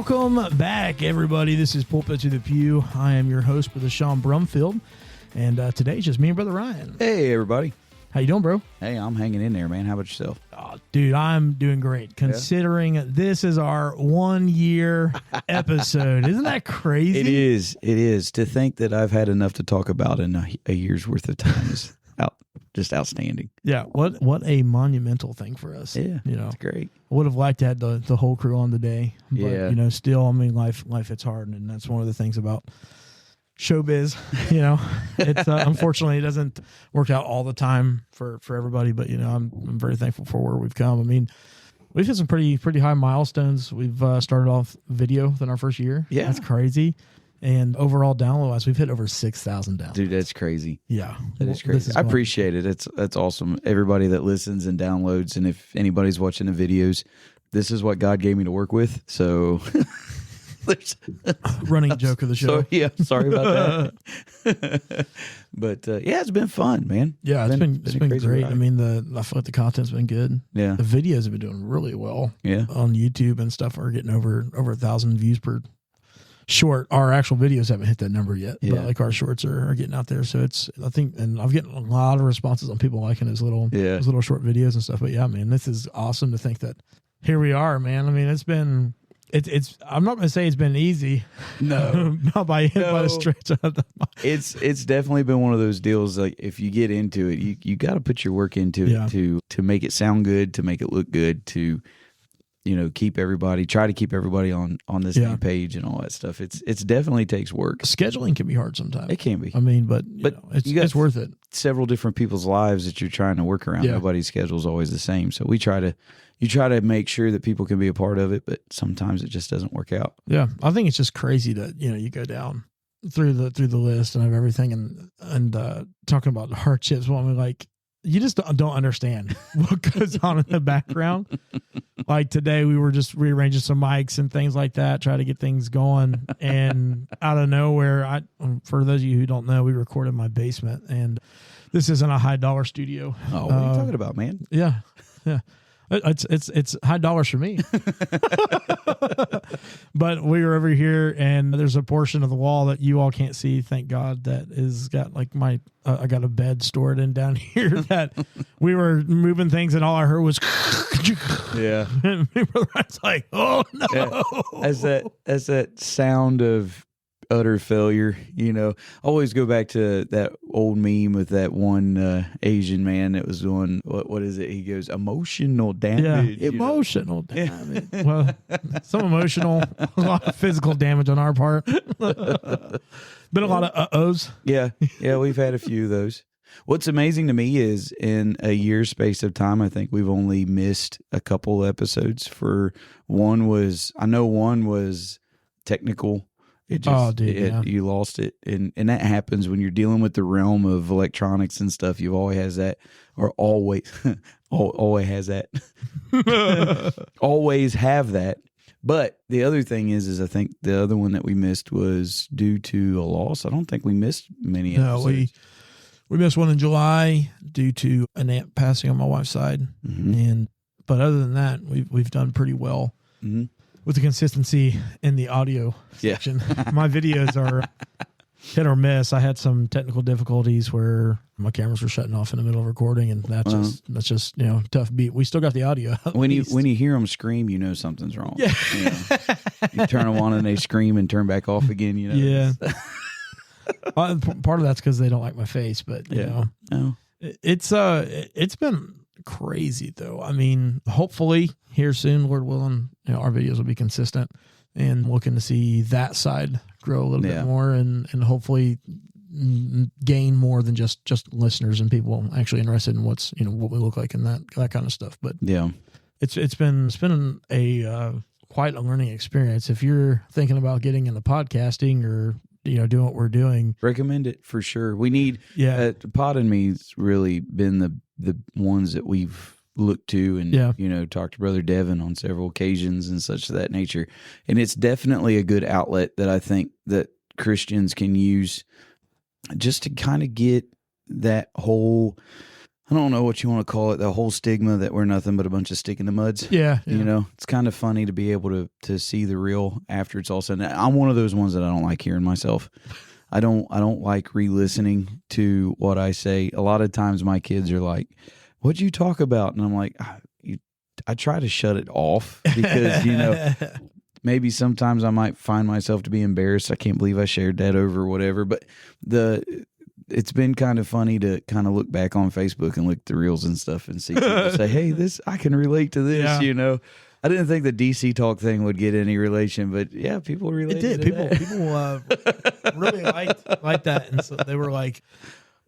Welcome back, everybody. This is Pulpit to the Pew. I am your host, Brother Sean Brumfield, and today it's just me and Brother Ryan. Hey, everybody. How you doing, bro? Hey, I'm hanging in there, man. How about yourself? Oh, dude, I'm doing great, considering this is our 1 year episode. Isn't that crazy? It is. It is. To think that I've had enough to talk about in a year's worth of time is just outstanding. Yeah, what a monumental thing for us. Yeah, it's great. I would have liked to have the whole crew on today, but still, I mean, life hits hard, and that's one of the things about showbiz. It's unfortunately it doesn't work out all the time for everybody, but I'm very thankful for where we've come. I mean, we've hit some pretty high milestones. We've started off video within our first year. Yeah, that's crazy. And overall download wise, we've hit over 6,000 downloads. Dude, that's crazy. Yeah, that is crazy. I appreciate it. That's awesome. Everybody that listens and downloads, and if anybody's watching the videos, this is what God gave me to work with. So, running joke of the show. Sorry about that. But it's been fun, man. Yeah, it's been great. Ride. I mean, I feel like the content's been good. Yeah, the videos have been doing really well. Yeah, on YouTube and stuff are getting over 1,000 views per short. Our actual videos haven't hit that number yet, but like our shorts are getting out there. So and I'm getting a lot of responses on people liking those little short videos and stuff. But yeah, man, this is awesome to think that here we are, man. I mean, it's I'm not going to say it's been easy. No, not by the stretch of the It's definitely been one of those deals. Like if you get into it, you got to put your work into it to make it sound good, to make it look good, to try to keep everybody on the same page and all that stuff. It's definitely takes work. Scheduling can be hard sometimes. It can be. I mean, but it's worth it. Several different people's lives that you're trying to work around. Nobody's schedule is always the same. So you try to make sure that people can be a part of it, but sometimes it just doesn't work out. Yeah. I think it's just crazy that, you go down through the list and of everything and talking about hardships. Well, I mean, like, you just don't understand what goes on in the background. Like today, we were just rearranging some mics and things like that, try to get things going. And out of nowhere, for those of you who don't know, we record in my basement, and this isn't a high dollar studio. Oh, what are you talking about, man? Yeah. It's high dollars for me. But we were over here, and there's a portion of the wall that you all can't see, thank God, that is got like I got a bed stored in down here that we were moving things, and all I heard was and my brother was like, oh no. Yeah. As that sound of utter failure, always go back to that old meme with that one Asian man that was doing what is it? He goes, emotional damage. Yeah, emotional damage. Well, some emotional, a lot of physical damage on our part. Been a lot of uh-ohs. Yeah, we've had a few of those. What's amazing to me is in a year's space of time, I think we've only missed a couple episodes. One was technical. You lost it, and that happens when you're dealing with the realm of electronics and stuff. You always has that, or always has that, always have that. But the other thing is I think the other one that we missed was due to a loss. I don't think we missed many episodes. No, we missed one in July due to an aunt passing on my wife's side, but other than that, we've done pretty well. Mm-hmm. With the consistency in the audio section. My videos are hit or miss. I had some technical difficulties where my cameras were shutting off in the middle of recording, and that's just tough beat. We still got the audio. When you hear them scream, something's wrong. Yeah. You turn them on and they scream and turn back off again. Yeah. Part of that's because they don't like my face, but it's been crazy though. I mean, hopefully here soon, Lord willing, our videos will be consistent, and looking to see that side grow a little bit more, and hopefully gain more than just listeners and people actually interested in what we look like and that kind of stuff. But it's been a quite a learning experience. If you're thinking about getting into podcasting or doing what we're doing, recommend it for sure. We need Pod and Me's really been the ones that we've looked to and talked to Brother Devin on several occasions and such of that nature. And it's definitely a good outlet that I think that Christians can use just to kind of get that whole I don't know what you want to call it, the whole stigma that we're nothing but a bunch of stick in the muds. Yeah. You know, it's kind of funny to be able to see the real after it's all said. I'm one of those ones that I don't like hearing myself. I don't like re-listening to what I say. A lot of times my kids are like, "What'd you talk about?" And I'm like, I try to shut it off because, you know, maybe sometimes I might find myself to be embarrassed. I can't believe I shared that over whatever. But it's been kind of funny to kind of look back on Facebook and look at the reels and stuff and see people say, "Hey, I can relate to this." Yeah. You know, I didn't think the DC talk thing would get any relation, but yeah, people related. It did. People really liked that, and so they were like,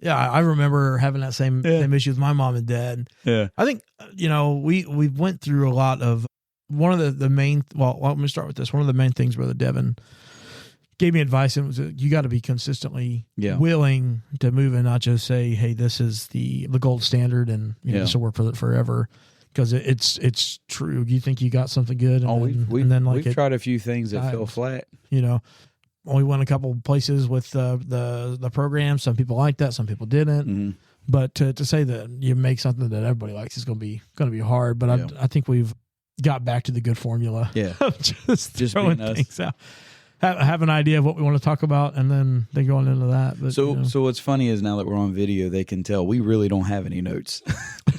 "Yeah, I remember having that same issue with my mom and dad." Yeah, I think we went through a lot of one of the main. Well, let me start with this. One of the main things Brother Devin gave me advice, and was you got to be consistently willing to move and not just say, "Hey, this is the gold standard," and this will work for it forever, because it's true. You think you got something good, and we've tried a few things that fell flat. You know, we went a couple places with the program. Some people liked that, some people didn't. Mm-hmm. But to say that you make something that everybody likes is going to be hard. But I think we've got back to the good formula. Yeah, of just throwing things out. Have an idea of what we want to talk about, and then going into that. But, so what's funny is now that we're on video, they can tell we really don't have any notes.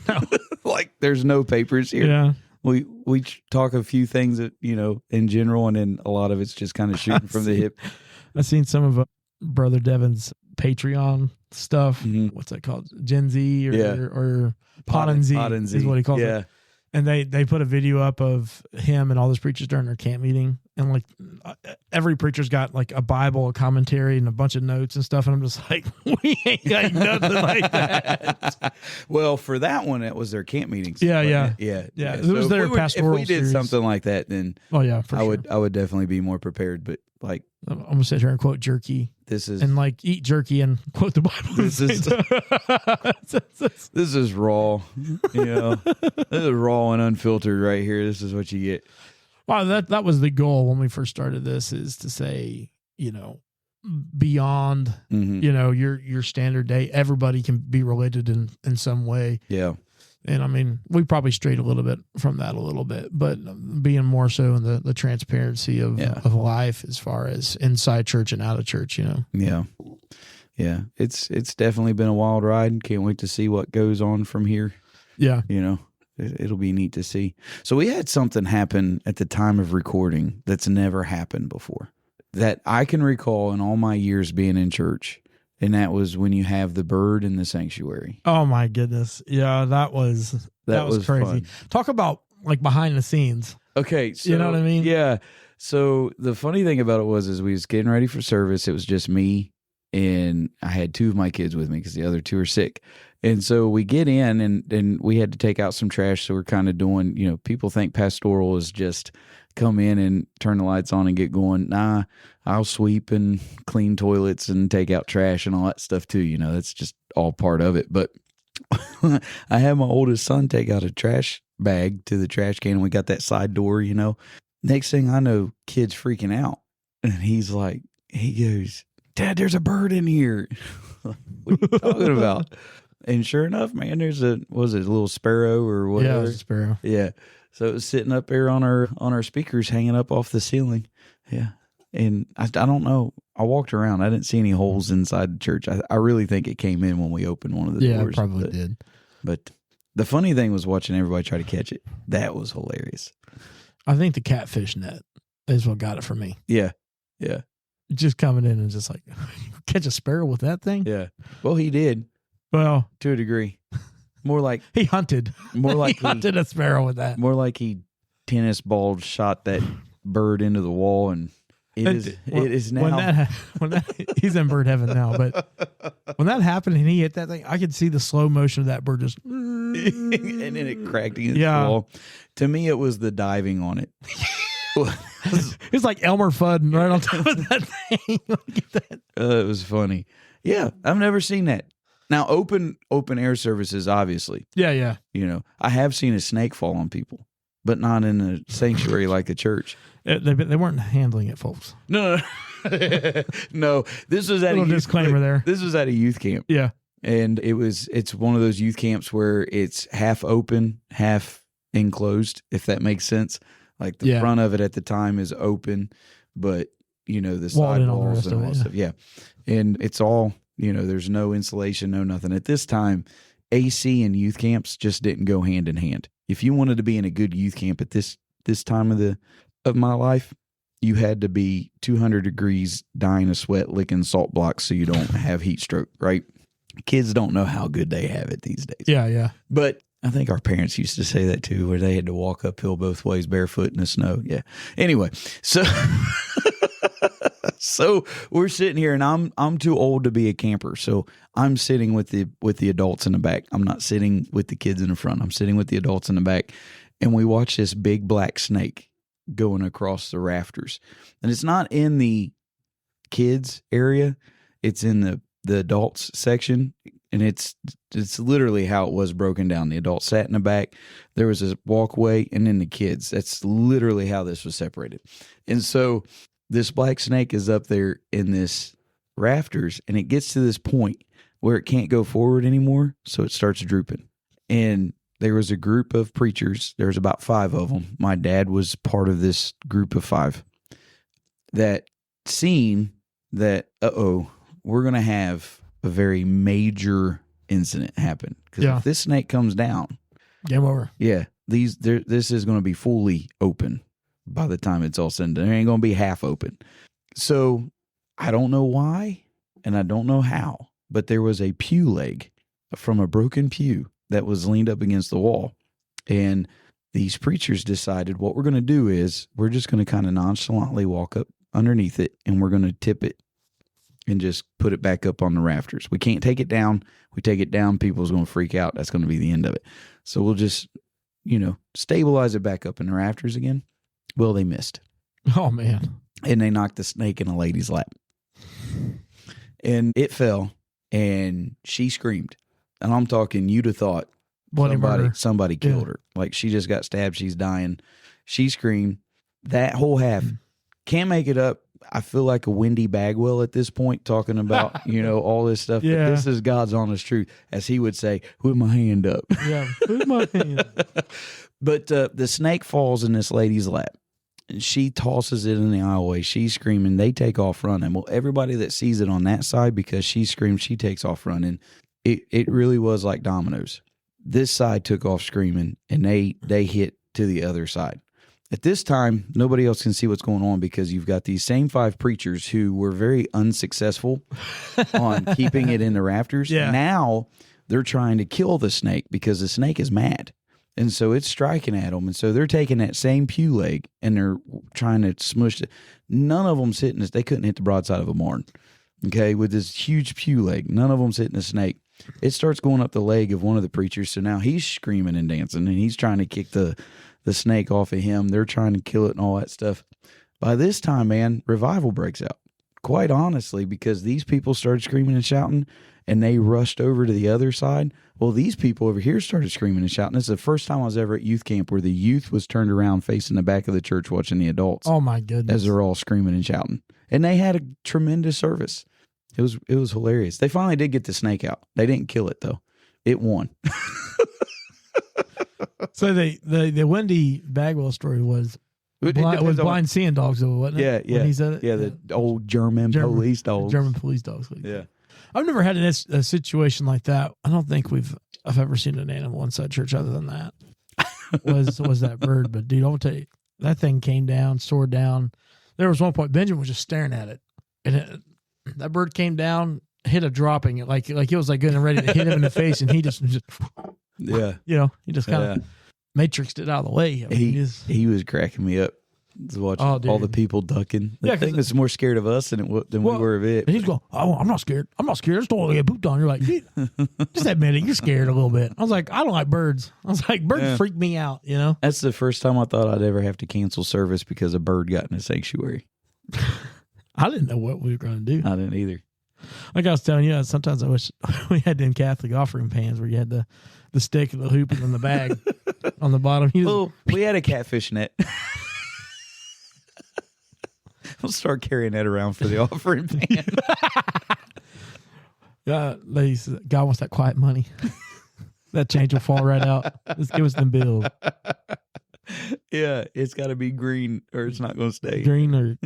No. Like there's no papers here. Yeah, we talk a few things that in general, and then a lot of it's just kind of shooting from the hip. I've seen some of Brother Devin's Patreon stuff. Mm-hmm. What's that called? Gen Z or Podden Z is what he calls it. And they put a video up of him and all those preachers during their camp meeting. And like every preacher's got like a Bible, a commentary, and a bunch of notes and stuff. And I'm just like, we ain't got nothing like that. Well, for that one, it was their camp meetings. Yeah. It was their pastoral If we did something like that, then I would definitely be more prepared. But like, I'm going to sit here and quote jerky. And like eat jerky and quote the Bible. This is raw. This is raw and unfiltered right here. This is what you get. Well, that was the goal when we first started this, is to say, beyond, your standard day, everybody can be related in some way. Yeah. And I mean, we probably strayed a little bit from that but being more so in the transparency of life as far as inside church and out of church, Yeah. Yeah. It's definitely been a wild ride. Can't wait to see what goes on from here. Yeah. It'll be neat to see. So we had something happen at the time of recording that's never happened before, that I can recall in all my years being in church. And that was when you have the bird in the sanctuary. Oh my goodness. Yeah, that was crazy. Fun. Talk about like behind the scenes. Okay. So, you know what I mean? Yeah. So the funny thing about it was we was getting ready for service. It was just me, and I had two of my kids with me because the other two are sick. And so we get in and we had to take out some trash. So we're kind of doing, people think pastoral is just come in and turn the lights on and get going. Nah, I'll sweep and clean toilets and take out trash and all that stuff too. That's just all part of it. But I had my oldest son take out a trash bag to the trash can, and we got that side door, Next thing I know, kid's freaking out. And he goes, "Dad, there's a bird in here." What are you talking about? And sure enough, man, there's a little sparrow or whatever. Yeah, it was a sparrow. Yeah. So it was sitting up there on our speakers, hanging up off the ceiling. Yeah. And I don't know. I walked around. I didn't see any holes inside the church. I really think it came in when we opened one of the doors. Yeah, it probably did. But the funny thing was watching everybody try to catch it. That was hilarious. I think the catfish net is what got it for me. Yeah. Yeah. Just coming in and just like, catch a sparrow with that thing? Yeah. Well, he did. Well, to a degree. More like he hunted. More like he hunted a sparrow with that. More like he tennis ball shot that bird into the wall, and it is now. When that he's in bird heaven now, but when that happened and he hit that thing, I could see the slow motion of that bird just and then it cracked against the wall. To me, it was the diving on it. It's like Elmer Fudd right on top of that thing. It was funny. Yeah, I've never seen that. Now, open air services, obviously. Yeah. I have seen a snake fall on people, but not in a sanctuary like a church. They weren't handling it, folks. No. No, this was at a disclaimer there. This was at a youth camp. Yeah. And it's one of those youth camps where it's half open, half enclosed, if that makes sense. Like the front of it at the time is open, but the side walls and all that stuff. Yeah. And it's all, there's no insulation, no nothing. At this time, AC and youth camps just didn't go hand in hand. If you wanted to be in a good youth camp at this time of my life, you had to be 200 degrees, dying of sweat, licking salt blocks so you don't have heat stroke, right? Kids don't know how good they have it these days. Yeah, yeah. But I think our parents used to say that too, where they had to walk uphill both ways barefoot in the snow. Yeah. Anyway, so so we're sitting here, and I'm too old to be a camper, so I'm sitting with the adults in the back. I'm not sitting with the kids in the front. I'm sitting with the adults in the back, and we watch this big black snake going across the rafters, and it's not in the kids area; it's in the adults section. And it's literally how it was broken down. The adults sat in the back. There was a walkway, and then the kids. That's literally how this was separated. And so this black snake is up there in this rafters, and it gets to this point where it can't go forward anymore, so it starts drooping. And there was a group of preachers. There was about 5 of them. My dad was part of this group of 5 that seen that, we're going to have a very major incident happen. Because if this snake comes down, game over. Yeah, this is going to be fully open by the time it's all said and done. There ain't going to be half open. So I don't know why, and I don't know how, but there was a pew leg from a broken pew that was leaned up against the wall. And these preachers decided what we're going to do is we're just going to kind of nonchalantly walk up underneath it, and we're going to tip it and just put it back up on the rafters. We can't take it down. We take it down, people's going to freak out. That's going to be the end of it. So we'll just, stabilize it back up in the rafters again. Well, they missed. Oh, man. And they knocked the snake in a lady's lap. And it fell, and she screamed. And I'm talking, you'd have thought somebody killed her. Like, she just got stabbed. She's dying. She screamed. That whole half. Can't make it up. I feel like a Wendy Bagwell at this point, talking about, all this stuff. Yeah. But this is God's honest truth. As he would say, with my hand up. Yeah, with my hand up. But the snake falls in this lady's lap. And she tosses it in the aisleway. She's screaming. They take off running. Well, everybody that sees it on that side, because she screams, she takes off running. It really was like dominoes. This side took off screaming, and they hit to the other side. At this time, nobody else can see what's going on because you've got these same 5 preachers who were very unsuccessful on keeping it in the rafters. Yeah. Now they're trying to kill the snake because the snake is mad. And so it's striking at them. And so they're taking that same pew leg and they're trying to smush it. None of them's hitting this. They couldn't hit the broadside of a barn, okay, with this huge pew leg. None of them's hitting a snake. It starts going up the leg of one of the preachers. So now he's screaming and dancing, and he's trying to kick the snake off of him. They're trying to kill it and all that stuff. By this time, man, revival breaks out. Quite honestly, because these people started screaming and shouting, and they rushed over to the other side. Well, these people over here started screaming and shouting. This is the first time I was ever at youth camp where the youth was turned around facing the back of the church watching the adults. Oh, my goodness. As they're all screaming and shouting. And they had a tremendous service. It was hilarious. They finally did get the snake out. They didn't kill it, though. It won. So the Wendy Bagwell story was blind seeing dogs, though, wasn't it? Yeah, when he said it? Yeah, the old German police dogs. German police dogs. Yeah. I've never had a situation like that. I don't think I've ever seen an animal inside church other than that. was that bird. But dude, I'll tell you, that thing came down, soared down. There was one point Benjamin was just staring at it, and that bird came down, hit a dropping it like it was like getting ready to hit him in the face, and he just yeah, he just kind of matrixed it out of the way. I mean, he was cracking me up. Watching all the people ducking. The thing was more scared of us than we were of it. And he's going, "Oh, I'm not scared. I'm not scared. I just don't want to get pooped on." You're like, just admit it. You're scared a little bit. I was like, I don't like birds. I was like, birds freak me out. That's the first time I thought I'd ever have to cancel service because a bird got in a sanctuary. I didn't know what we were going to do. I didn't either. Like I was telling you, sometimes I wish we had them Catholic offering pans where you had the stick and the hoop and then the bag on the bottom. We had a catfish net. We'll start carrying that around for the offering pan. God wants that quiet money. That change will fall right out. Just give us them bills. Yeah, it's got to be green or it's not going to stay. Green or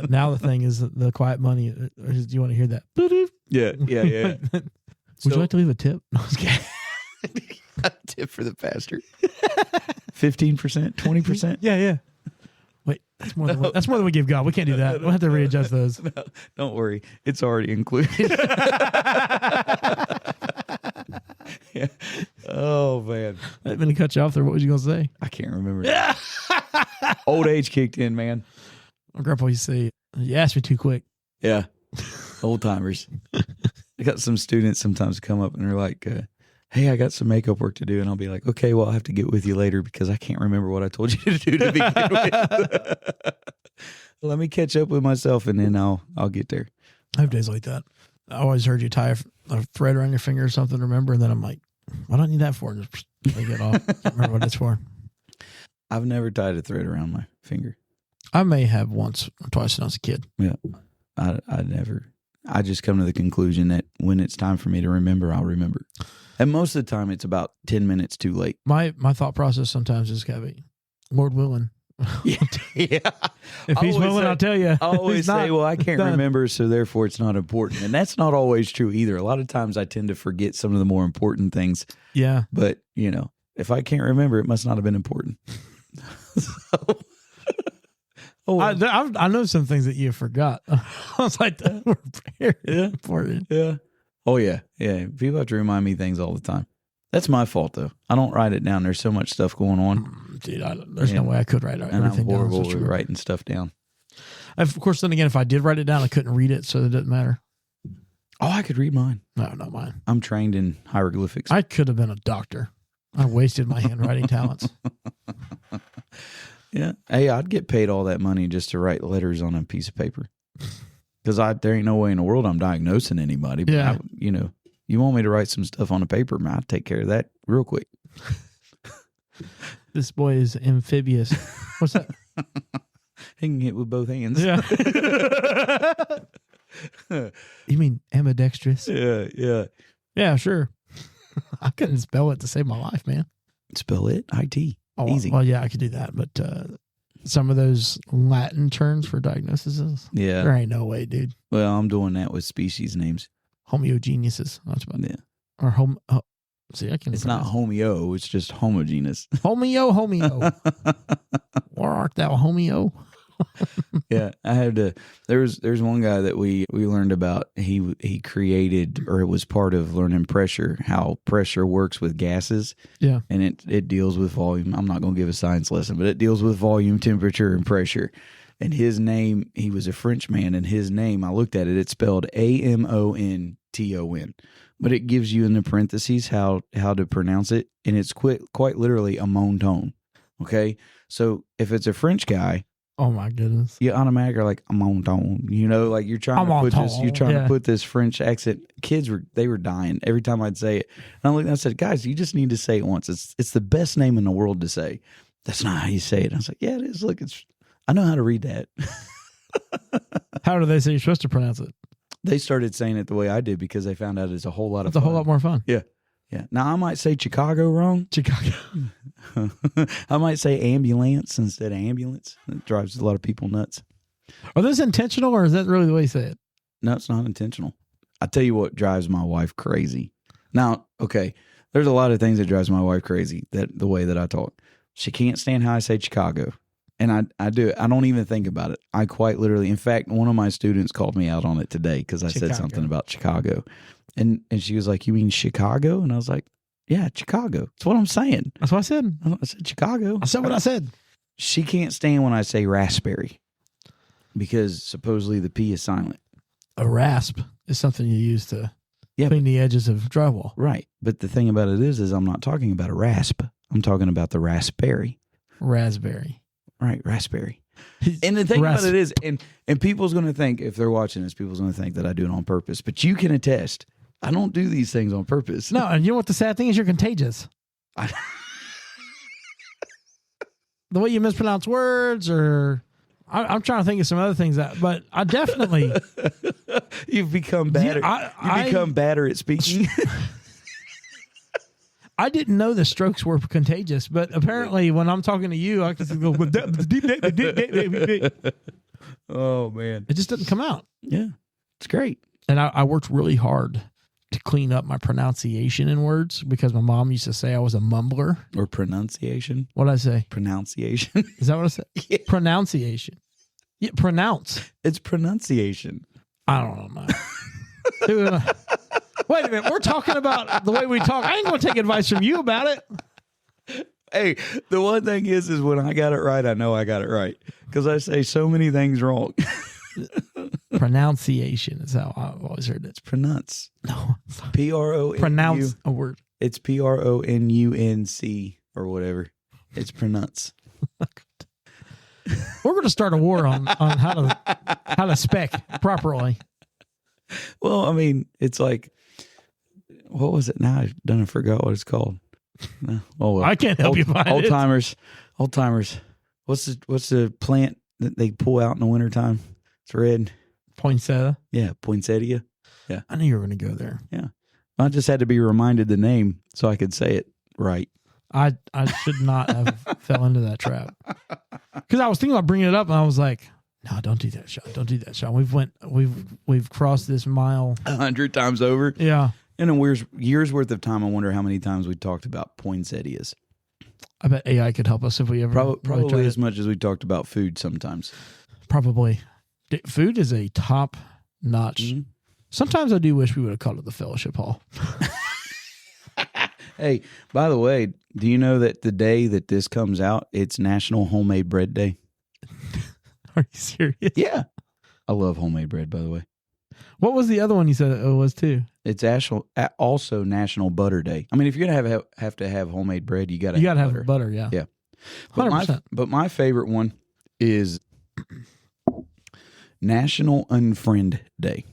now the thing is the quiet money. Do you want to hear that? Yeah. Would you like to leave a tip? No, I was kidding. A tip for the pastor. 15%, 20%. Yeah. Wait, that's more than we give God. We can't do that. We'll have to readjust those. No, don't worry, it's already included. Yeah. Oh man, I didn't mean to cut you off there. What was you gonna say? I can't remember. Old age kicked in, man. My grandpa used to say, "You asked me too quick." Yeah, old timers. I got some students sometimes come up and they're like, "Hey, I got some makeup work to do," and I'll be like, "Okay, well, I'll have to get with you later because I can't remember what I told you to do to begin with." Let me catch up with myself, and then I'll get there. I have days like that. I always heard you tie a thread around your finger or something. Remember, and then I'm like, "What do I need that for?" Just take it off. Can't remember what it's for. I've never tied a thread around my finger. I may have once or twice when I was a kid. Yeah, I never. I just come to the conclusion that when it's time for me to remember, I'll remember. And most of the time, it's about 10 minutes too late. My thought process sometimes is gotta be, Lord willing. Yeah. If he's willing, I'll tell you. I always say, well, I can't remember, so therefore it's not important. And that's not always true either. A lot of times I tend to forget some of the more important things. Yeah. But, if I can't remember, it must not have been important. I know some things that you forgot. I was like, that were very important. Yeah. Oh, yeah. Yeah. People have to remind me things all the time. That's my fault, though. I don't write it down. There's so much stuff going on. Dude, there's no way I could write everything down. And I'm horrible with writing stuff down. Of course, then again, if I did write it down, I couldn't read it, so it doesn't matter. Oh, I could read mine. No, not mine. I'm trained in hieroglyphics. I could have been a doctor. I wasted my handwriting talents. Yeah. Hey, I'd get paid all that money just to write letters on a piece of paper. Because there ain't no way in the world I'm diagnosing anybody. But yeah. You want me to write some stuff on a paper, man, I'll take care of that real quick. This boy is amphibious. What's that? He can hit with both hands. Yeah. You mean ambidextrous? Yeah. Yeah, sure. I couldn't spell it to save my life, man. Spell it? IT. Oh, easy. Well, yeah, I could do that. But some of those Latin terms for diagnoses, there ain't no way, dude. Well, I'm doing that with species names. Homogeneouses. That's about it. Yeah. Or see, I can. It's not homeo. It's just homogeneous. Homeo. Where art thou, homeo? Yeah, I had to. There's one guy that we learned about. He created, or it was part of learning pressure, how pressure works with gases. Yeah, and it deals with volume. I'm not going to give a science lesson, but it deals with volume, temperature, and pressure. And his name, he was a French man, and his name, I looked at it, it's spelled Amonton, but it gives you in the parentheses how to pronounce it, and it's quite literally a monton. Okay, so if it's a French guy, oh my goodness, you automatically are like a monton. Like you're trying to put this French accent. Kids were dying every time I'd say it. And I looked and I said, guys, you just need to say it once. It's the best name in the world to say. That's not how you say it. And I was like, yeah, it is. Look, I know how to read that. How do they say you're supposed to pronounce it? They started saying it the way I did because they found out it's a whole lot of fun. It's a whole lot more fun. Yeah. Yeah. Now, I might say Chicago wrong. Chicago. I might say ambulance instead of ambulance. It drives a lot of people nuts. Are those intentional, or is that really the way you say it? No, it's not intentional. I tell you what drives my wife crazy. Now, okay, there's a lot of things that drives my wife crazy, that the way that I talk. She can't stand how I say Chicago. And I do it. I don't even think about it. I quite literally, in fact, one of my students called me out on it today because I said something about Chicago. And she was like, you mean Chicago? And I was like, yeah, Chicago. That's what I'm saying. That's what I said. I said Chicago. I said what I said. She can't stand when I say raspberry because supposedly the P is silent. A rasp is something you use to clean the edges of drywall. Right. But the thing about it is I'm not talking about a rasp. I'm talking about the raspberry. Raspberry. Right, raspberry. And the thing about it is, and people's going to think, if they're watching this, people's going to think that I do it on purpose. But you can attest, I don't do these things on purpose. No, and you know what the sad thing is? You're contagious. The way you mispronounce words or I'm trying to think of some other things but I definitely. You've become better. You become better at speaking. I didn't know the strokes were contagious, but apparently when I'm talking to you, I can just go. Oh man, it just doesn't come out. Yeah, it's great. And I worked really hard to clean up my pronunciation in words because my mom used to say I was a mumbler. Or pronunciation. What'd I say? Pronunciation. Is that what I said? Yeah. Pronunciation. Yeah, pronounce. It's pronunciation. I don't know. Dude, wait a minute. We're talking about the way we talk. I ain't going to take advice from you about it. Hey, the one thing is when I got it right, I know I got it right because I say so many things wrong. Pronunciation is how I've always heard it. It's pronounce. No. P-R-O-N-U. Pronounce a word. It's P-R-O-N-U-N-C or whatever. It's pronounce. We're going to start a war on how to spec properly. Well, I mean, it's like, what was it now? I forgot what it's called. No. Oh, well. I can't help you find old timers. Old timers. What's the plant that they pull out in the wintertime? It's red. Poinsettia. Yeah, poinsettia. Yeah. I knew you were going to go there. Yeah. I just had to be reminded the name so I could say it right. I should not have fell into that trap. Because I was thinking about bringing it up and I was like, no, don't do that, Sean. Don't do that, Sean. We've crossed this mile 100 times over. Yeah. And in years worth of time, I wonder how many times we talked about poinsettias. I bet AI could help us if we ever probably as much as we talked about food sometimes. Probably. Food is a top notch. Mm-hmm. Sometimes I do wish we would have called it the Fellowship Hall. Hey, by the way, do you know that the day that this comes out, it's National Homemade Bread Day? Are you serious? Yeah. I love homemade bread, by the way. What was the other one you said it was too? It's also National Butter Day. I mean, if you're going to have to have homemade bread, you got to have butter, yeah. Yeah. 100%. But my favorite one is National Unfriend Day.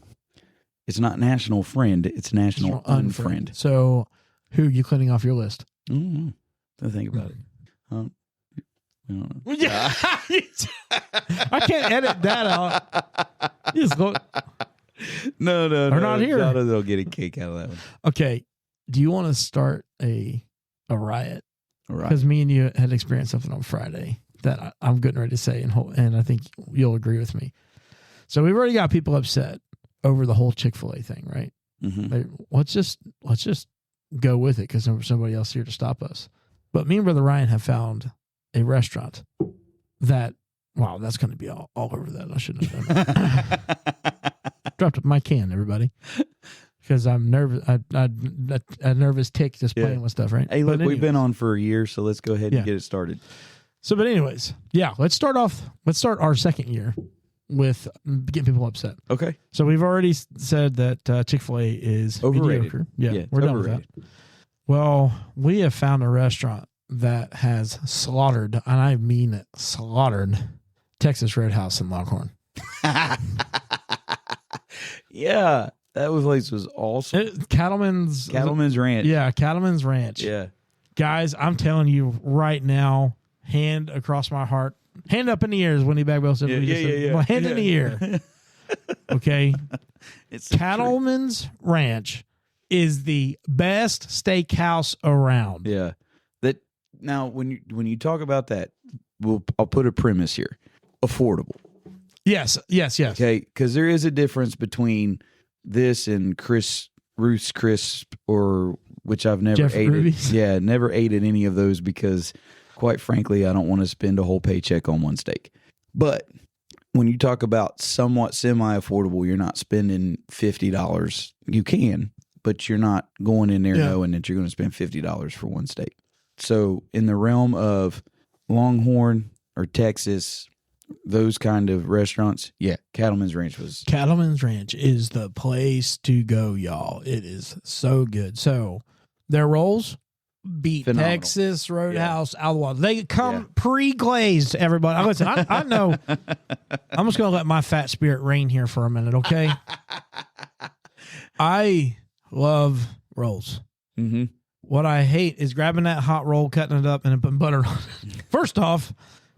It's not National Friend, it's National Unfriend. So who are you cleaning off your list? Mm-hmm. Don't think about it. Yeah. I can't edit that out. You just go. No. We're not here. They'll get a kick out of that one. Okay. Do you want to start a riot? Right. Because me and you had experienced something on Friday that I'm getting ready to say, and I think you'll agree with me. So we've already got people upset over the whole Chick-fil-A thing, right? Mm-hmm. Let's just go with it because there's somebody else here to stop us. But me and Brother Ryan have found a restaurant that, wow, that's going to be all over that. I shouldn't have done that. Dropped my can, everybody, because I'm nervous. A nervous tick just playing with stuff, right? Hey, look, we've been on for a year, so let's go ahead and get it started. So, but anyways, let's start our second year with getting people upset. Okay. So we've already said that Chick-fil-A is overrated. Mediocre. Yeah, we're done with that. Well, we have found a restaurant that has slaughtered, and I mean it, slaughtered Texas Roadhouse in Longhorn. Yeah, that place was awesome. Cattleman's Ranch. Yeah, Cattleman's Ranch. Yeah. Guys, I'm telling you right now, hand across my heart, hand up in the air, as Winnie Bagwell said. Yeah. Hand in the air. Okay. It's Cattleman's Ranch is the best steakhouse around. Yeah. That now when you talk about that, I'll put a premise here. Affordable. Yes. Okay, because there is a difference between this and Ruth's Crisp, or which I've never ate. Yeah, never ate at any of those because, quite frankly, I don't want to spend a whole paycheck on one steak. But when you talk about somewhat semi-affordable, you're not spending $50. You can, but you're not going in there knowing that you're going to spend $50 for one steak. So in the realm of Longhorn or Texas, those kind of restaurants, Cattleman's Ranch is the place to go, y'all. It is so good. So their rolls beat phenomenal. Texas Roadhouse out of the water. They come pre-glazed, everybody. Listen, I know. I'm just going to let my fat spirit reign here for a minute, okay? I love rolls. Mm-hmm. What I hate is grabbing that hot roll, cutting it up, and putting butter on it. First off,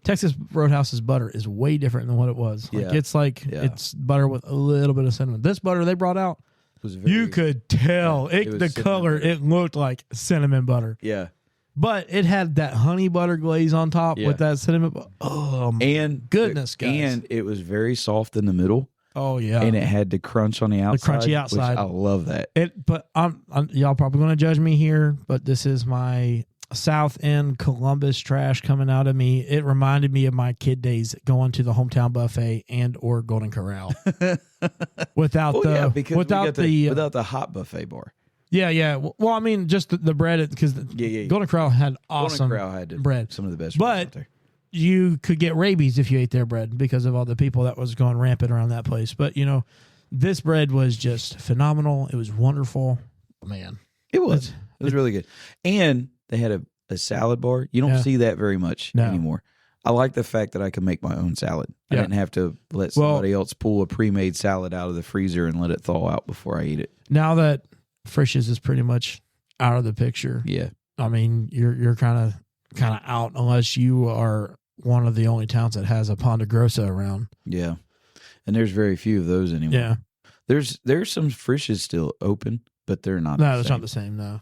Texas Roadhouse's butter is way different than what it was. Like it's butter with a little bit of cinnamon. This butter they brought out, you could tell the color. Butter. It looked like cinnamon butter. Yeah, but it had that honey butter glaze on top with that cinnamon. Oh, and goodness, guys! And it was very soft in the middle. Oh yeah, and it had the crunch on the outside. The crunchy outside. Which I love that. But I'm y'all probably going to judge me here, but this is my South End Columbus trash coming out of me. It reminded me of my kid days going to the hometown buffet and or Golden Corral without the hot buffet bar. Yeah. Well, I mean, just the bread because Golden Corral had awesome bread, some of the best. But out there. You could get rabies if you ate their bread because of all the people that was going rampant around that place. But this bread was just phenomenal. It was wonderful, man. It was really good, and they had a salad bar. You don't see that very much anymore. I like the fact that I can make my own salad. I didn't have to let somebody else pull a pre-made salad out of the freezer and let it thaw out before I eat it. Now that Frisch's is pretty much out of the picture, I mean you're kind of out unless you are one of the only towns that has a Ponta Grossa around. Yeah, and there's very few of those anymore. Yeah, there's some Frisch's still open, but they're not. No, it's not the same. No,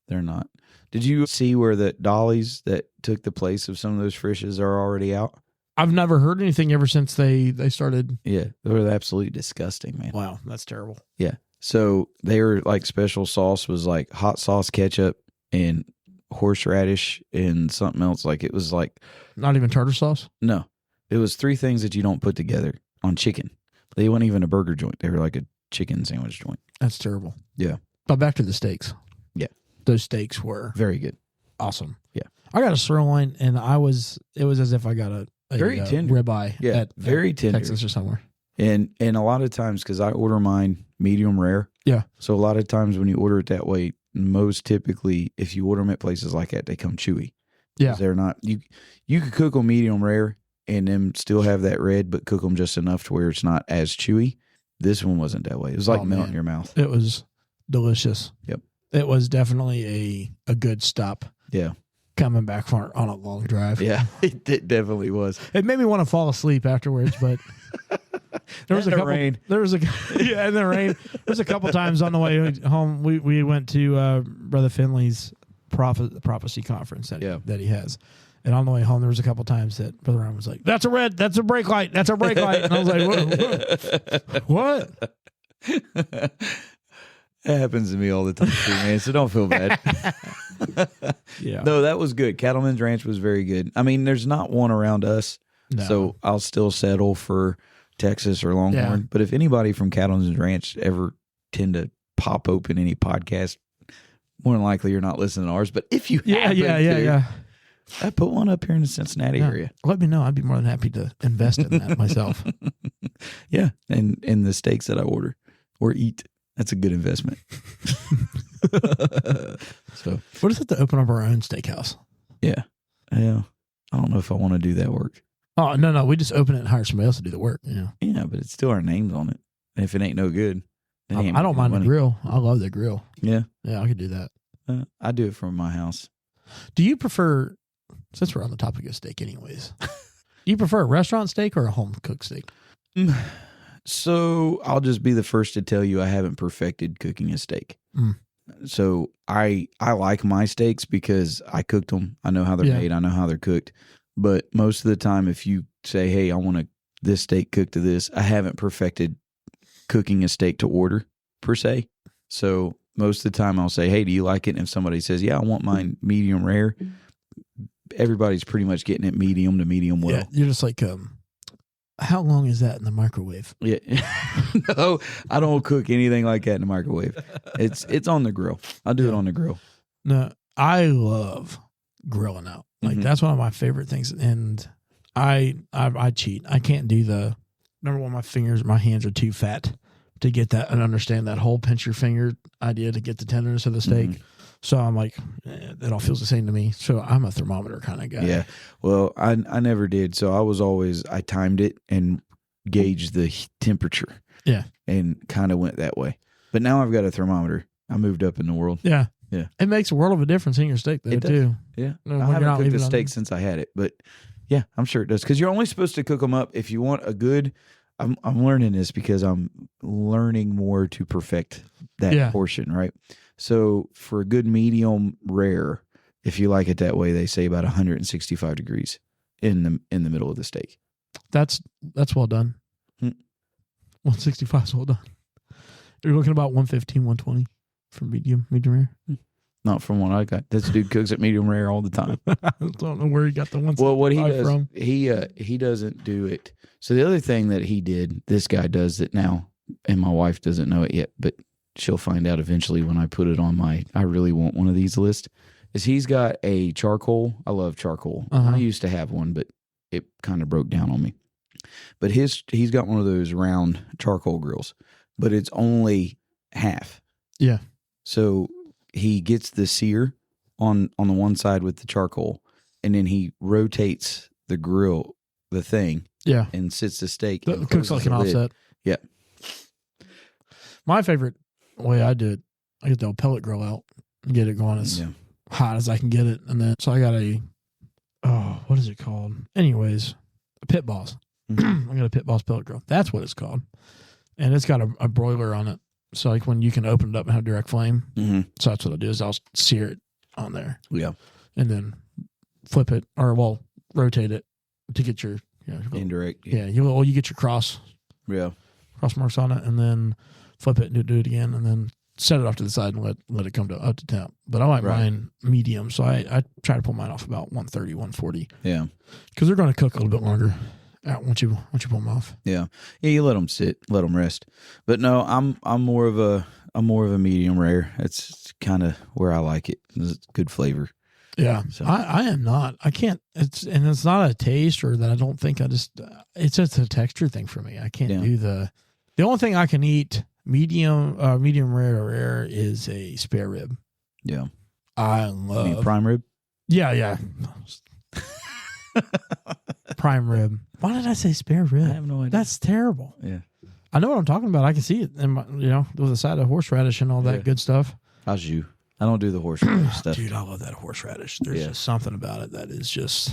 they're not. Did you see where the Dollies that took the place of some of those Frisch's are already out? I've never heard anything ever since they started. Yeah, they were absolutely disgusting, man. Wow, that's terrible. Yeah, so they were like special sauce was like hot sauce, ketchup, and horseradish and something else. Like it was like not even tartar sauce. No, it was 3 things that you don't put together on chicken. They weren't even a burger joint. They were like a chicken sandwich joint. That's terrible. Yeah. But back to the steaks. Yeah, those steaks were very good. Awesome. Yeah, I got a sirloin, and it was as if I got a very tender ribeye. Yeah, very tender. Texas or somewhere. And a lot of times because I order mine medium rare. Yeah. So a lot of times when you order it that way. Most typically, if you order them at places like that, they come chewy. Yeah, they're not. You could cook them medium rare and then still have that red, but cook them just enough to where it's not as chewy. This one wasn't that way. It was like melt in your mouth. It was delicious. Yep. It was definitely a good stop. Yeah. Coming back on a long drive. Yeah, it definitely was. It made me want to fall asleep afterwards, but there was a couple. Rain. There was in the rain. There was a couple times on the way home. We went to Brother Finley's prophecy conference that he has, and on the way home there was a couple times that Brother Ryan was like, "That's a red. That's a brake light. That's a brake light," and I was like, "What?" That happens to me all the time too, man. So don't feel bad. Yeah. No, that was good. Cattleman's Ranch was very good. I mean, there's not one around us, so I'll still settle for Texas or Longhorn. Yeah. But if anybody from Cattleman's Ranch ever tend to pop open any podcast, more than likely you're not listening to ours. But if you yeah. I put one up here in the Cincinnati area. Let me know. I'd be more than happy to invest in that myself. Yeah, and the steaks that I order or eat. That's a good investment. So, what is it to open up our own steakhouse? Yeah. I don't know if I want to do that work. Oh no, we just open it and hire somebody else to do the work. Yeah, but it's still our names on it. And if it ain't no good, I don't mind the grill. I love the grill. Yeah, I could do that. I do it from my house. Do you prefer? Since we're on the topic of steak, anyways, do you prefer a restaurant steak or a home cooked steak? So I'll just be the first to tell you I haven't perfected cooking a steak. So I like my steaks because I cooked them. I know how they're made. I know how they're cooked. But most of the time, if you say, hey, I want this steak cooked to this, I haven't perfected cooking a steak to order per se. So most of the time I'll say, hey, do you like it? And if somebody says, yeah, I want mine medium rare, everybody's pretty much getting it medium to medium well. Yeah, you're just like, how long is that in the microwave? Yeah. No, I don't cook anything like that in the microwave. It's on the grill. I do it on the grill. No, I love grilling out. Like that's one of my favorite things. And I cheat. I can't do number one, my hands are too fat to get that and understand that whole pinch your finger idea to get the tenderness of the steak. So I'm like, it all feels the same to me. So I'm a thermometer kind of guy. Yeah. Well, I never did. So I timed it and gauged the temperature. Yeah. And kind of went that way. But now I've got a thermometer. I moved up in the world. Yeah. Yeah. It makes a world of a difference in your steak though, too. Yeah. I haven't cooked a steak since I had it, but Yeah, I'm sure it does. Because you're only supposed to cook them up if you want a good. I'm learning this because I'm learning more to perfect that portion, right? So for a good medium rare, if you like it that way, they say about 165 degrees in the middle of the steak. That's well done. 165 is well done. You're looking about 115, 120 for medium rare. Not from what I got. This dude cooks at medium rare all the time. I don't know where he got the 165 well, what he does, from. He doesn't do it. So the other thing that he did, this guy does it now, and my wife doesn't know it yet, but she'll find out eventually when I put it on my I really want one of these list, is he's got a charcoal. I love charcoal. I used to have one, but it kind of broke down on me. But he's got one of those round charcoal grills, but it's only half. Yeah. So he gets the sear on the one side with the charcoal, and then he rotates the grill, the thing, and sits the steak. It cooks like an offset. Yeah. My favorite way I do it, I get the old pellet grill out and get it going as hot as I can get it, and then so I got what is it called? Anyways, a Pit Boss. I got a Pit Boss pellet grill. That's what it's called, and it's got a broiler on it. So like when you can open it up and have direct flame. So that's what I'll do is I'll sear it on there. Yeah. And then flip it or rotate it to get your indirect. Yeah. You get your cross marks on it, and then flip it and do it again, and then set it off to the side and let it come up to temp. But I like mine medium. So I try to pull mine off about 130, 140. Yeah. Because they're going to cook a little bit longer. Once you pull them off, you let them sit, let them rest. But no, I'm more of a medium rare. It's kind of where I like it. It's good flavor. Yeah, so. I am not. I can't. It's not a taste or that I don't think. It's just a texture thing for me. I can't do the only thing I can eat medium rare or rare is a spare rib. Yeah, I love. You mean prime rib. Yeah. Prime rib. Why did I say spare rib? I have no idea. That's terrible. Yeah. I know what I'm talking about. I can see it. And with a side of horseradish and all that good stuff. How's you? I don't do the horseradish stuff. Dude, I love that horseradish. There's just something about it that is just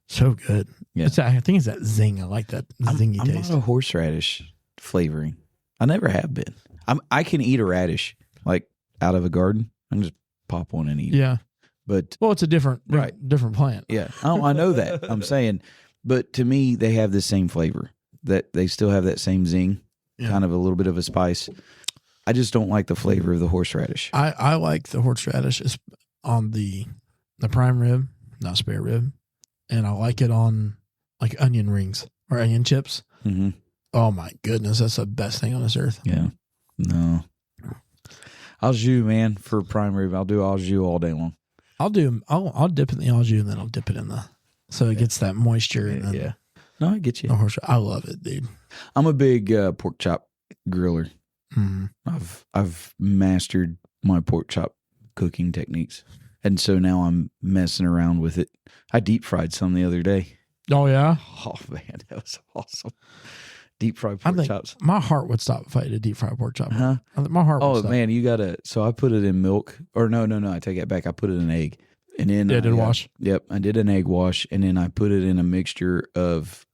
so good. Yeah. I think it's that zing. I like that zingy taste. I'm not a horseradish flavoring. I never have been. I can eat a radish like out of a garden. I can just pop one and eat it. Yeah. But it's a different plant. Yeah. Oh, I know that. I'm saying, but to me, they have the same flavor. That they still have that same zing, kind of a little bit of a spice. I just don't like the flavor of the horseradish. I like the horseradish on the prime rib, not spare rib, and I like it on like onion rings or onion chips. Mm-hmm. Oh my goodness, that's the best thing on this earth. Yeah. No. Au jus, man, for prime rib. I'll do au jus all day long. I'll dip it in the au jus and then I'll dip it in so it gets that moisture. And then no, I get you. I love it, dude. I'm a big pork chop griller. Mm-hmm. I've mastered my pork chop cooking techniques, and so now I'm messing around with it. I deep fried some the other day. Oh yeah. Oh man, that was awesome. Deep fried pork chops. My heart would stop if I ate a deep fried pork chop. Huh? My heart would stop. Oh man, you gotta. So I put it in milk, or no, I take it back. I put it in egg, and then did a wash. Yep, I did an egg wash, and then I put it in a mixture of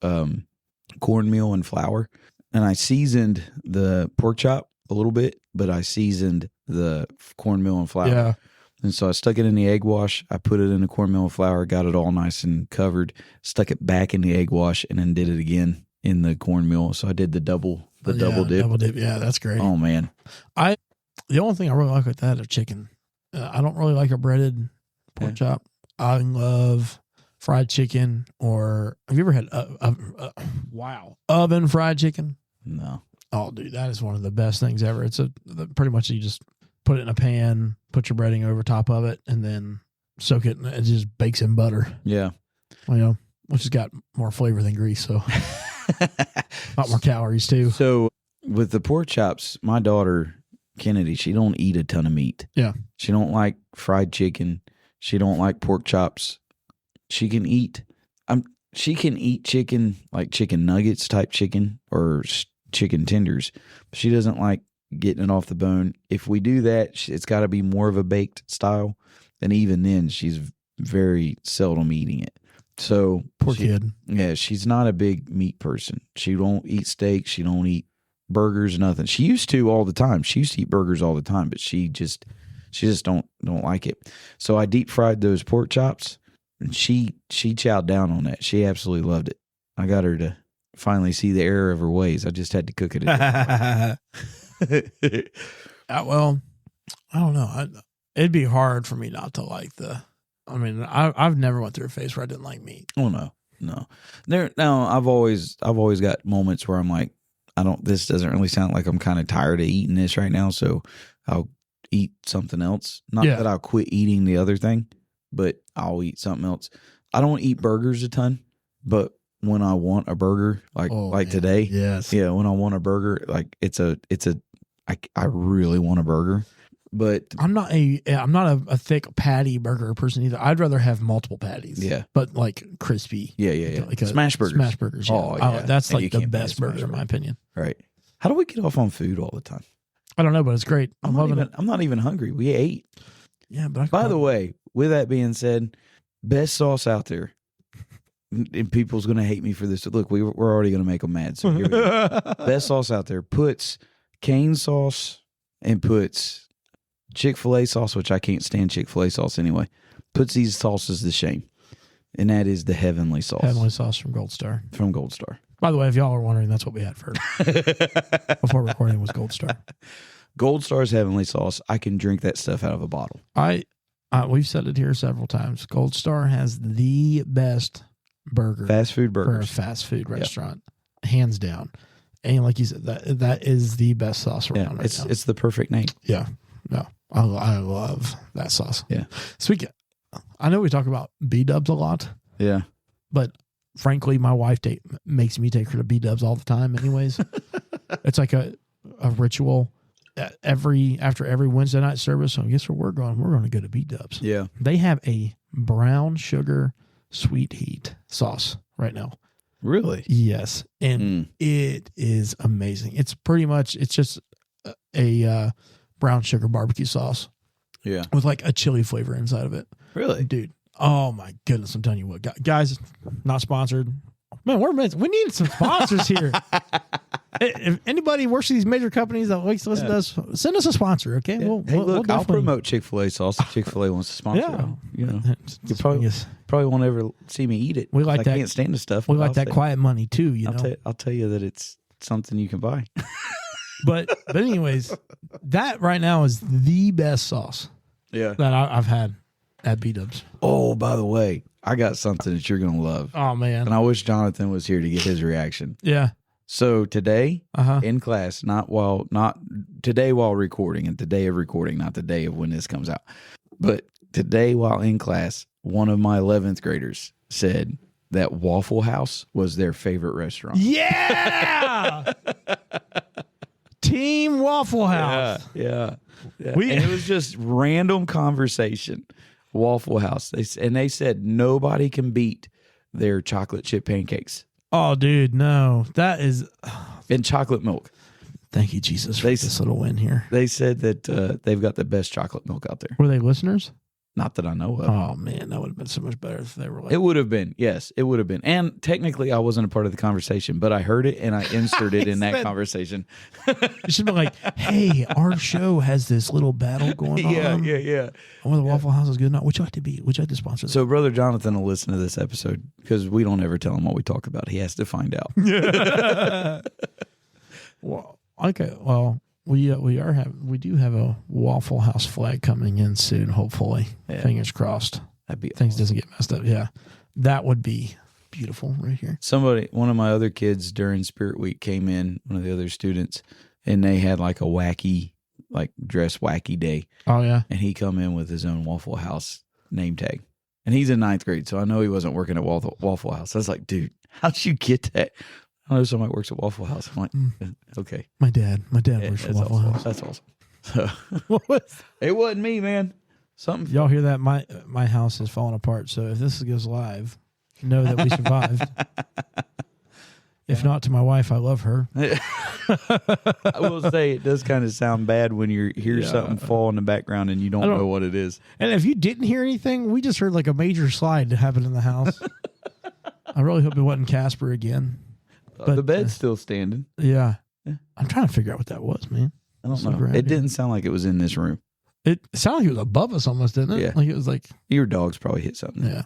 cornmeal and flour, and I seasoned the pork chop a little bit, but I seasoned the cornmeal and flour. Yeah. And so I stuck it in the egg wash. I put it in the cornmeal and flour, got it all nice and covered. Stuck it back in the egg wash, and then did it again in the cornmeal. So I did the double dip. Double dip. Yeah, that's great. Oh man. The only thing I really like with that is chicken. I don't really like a breaded pork chop. I love fried chicken, or have you ever had oven fried chicken? No. Oh, dude, that is one of the best things ever. It's pretty much you just put it in a pan, put your breading over top of it, and then soak it, and it just bakes in butter. Yeah. Which has got more flavor than grease, so a lot more calories too. So with the pork chops, my daughter Kennedy, she don't eat a ton of meat. Yeah. She don't like fried chicken. She don't like pork chops. She can eat chicken, like chicken nuggets type chicken or chicken tenders, but she doesn't like getting it off the bone. If we do that, it's got to be more of a baked style. And even then, she's very seldom eating it. So Poor kid. Yeah, she's not a big meat person. She don't eat steak. She don't eat burgers, nothing. She used to all the time. She used to eat burgers all the time, but she just don't like it. So I deep fried those pork chops, and she chowed down on that. She absolutely loved it. I got her to finally see the error of her ways. I just had to cook it. Well, I don't know. It'd be hard for me not to like the. I mean, I've never went through a phase where I didn't like meat. Oh no. I've always got moments where I'm like, this doesn't really sound like I'm kind of tired of eating this right now, so I'll eat something else. Not that I'll quit eating the other thing, but I'll eat something else. I don't eat burgers a ton, but when I want a burger, like today, yes, yeah, when I want a burger, like I really want a burger. But I'm not a thick patty burger person either. I'd rather have multiple patties. Yeah, but like crispy. Yeah. Like smash burgers. Smash burgers. Yeah. Oh, yeah. That's like the best burger in my opinion. Right. How do we get off on food all the time? I don't know, but it's great. I'm loving it. I'm not even hungry. We ate. Yeah, but by the way, with that being said, best sauce out there. And people's gonna hate me for this. Look, we're already gonna make them mad. So here we go. Best sauce out there puts cane sauce and puts Chick-fil-A sauce, which I can't stand Chick-fil-A sauce anyway, puts these sauces to shame. And that is the heavenly sauce. Heavenly sauce from Gold Star. From Gold Star. By the way, if y'all are wondering, that's what we had first. Before recording was Gold Star. Gold Star's heavenly sauce. I can drink that stuff out of a bottle. We've said it here several times. Gold Star has the best burger. Fast food burgers. For a fast food restaurant. Hands down. And like you said, that is the best sauce around right now. It's the perfect name. Yeah. No. I love that sauce. Yeah. I know we talk about B-dubs a lot. Yeah. But frankly, my wife makes me take her to B-dubs all the time anyways. It's like a ritual. After every Wednesday night service, so guess where we're going? We're going to go to B-dubs. Yeah. They have a brown sugar sweet heat sauce right now. Really? Yes. And it is amazing. It's just a brown sugar barbecue sauce. Yeah. With like a chili flavor inside of it. Really? Dude. Oh my goodness. I'm telling you what, guys, not sponsored. Man, we need some sponsors here. If anybody works for these major companies that likes to listen to us, send us a sponsor, okay? Yeah. Look, I'll promote Chick-fil-A sauce if Chick-fil-A wants to sponsor. Yeah. You probably won't ever see me eat it. We like that. I can't stand the stuff. We like that quiet money too, you know. I'll tell you that it's something you can buy. But anyways, that right now is the best sauce. Yeah. That I've had at B-dubs. Oh, by the way, I got something that you're gonna love. Oh man. And I wish Jonathan was here to get his reaction. Yeah. So today in class, not today while recording, and the day of recording, not the day of when this comes out, but today while in class, one of my 11th graders said that Waffle House was their favorite restaurant. Yeah. Team Waffle House. Yeah. And it was just random conversation. Waffle House. They said nobody can beat their chocolate chip pancakes. Oh, dude, no. That is... And chocolate milk. Thank you, Jesus, for this little win here. They said that they've got the best chocolate milk out there. Were they listeners? Not that I know of. Oh, man, that would have been so much better if they were like... It would have been, yes. It would have been. And technically, I wasn't a part of the conversation, but I heard it and I inserted it in that conversation. You should be like, hey, our show has this little battle going on. Yeah. Whether Waffle House is good or not. Would you like to sponsor that? So Brother Jonathan will listen to this episode because we don't ever tell him what we talk about. He has to find out. Well, okay. Well, we do have a Waffle House flag coming in soon, hopefully. Yeah. Fingers crossed. That'd be Things awesome. doesn't get messed up. Yeah. That would be beautiful right here. One of my other kids during Spirit Week came in, one of the other students, and they had like a wacky, like dress wacky day. Oh, yeah. And he come in with his own Waffle House name tag. And he's in 9th grade, so I know he wasn't working at Waffle House. I was like, dude, how'd you get that? I know somebody works at Waffle House. I'm like, okay. My dad works at Waffle House. That's awesome. So, it wasn't me, man. Something. Y'all hear that? My house is falling apart. So if this goes live, know that we survived. If not, to my wife, I love her. I will say it does kind of sound bad when you hear something fall in the background and you don't know what it is. And if you didn't hear anything, we just heard like a major slide happen in the house. I really hope it wasn't Casper again. But the bed's still standing. Yeah. I'm trying to figure out what that was, man. I don't know. It didn't sound like it was in this room. It sounded like it was above us almost, didn't it? Yeah. Like it was like... Your dog's probably hit something. Yeah.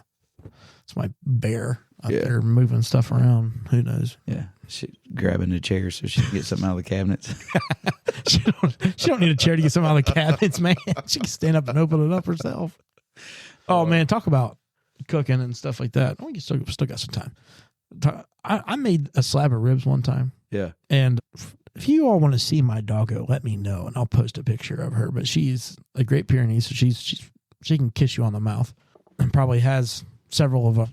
It's my bear out there moving stuff around. Who knows? Yeah. She grabbing a chair so she can get something out of the cabinets. she don't need a chair to get something out of the cabinets, man. She can stand up and open it up herself. Oh, man. Talk about cooking and stuff like that. Oh, you still got some time. I made a slab of ribs one time. Yeah. And if you all want to see my doggo, let me know, and I'll post a picture of her. But she's a Great Pyrenees, so she can kiss you on the mouth, and probably has several of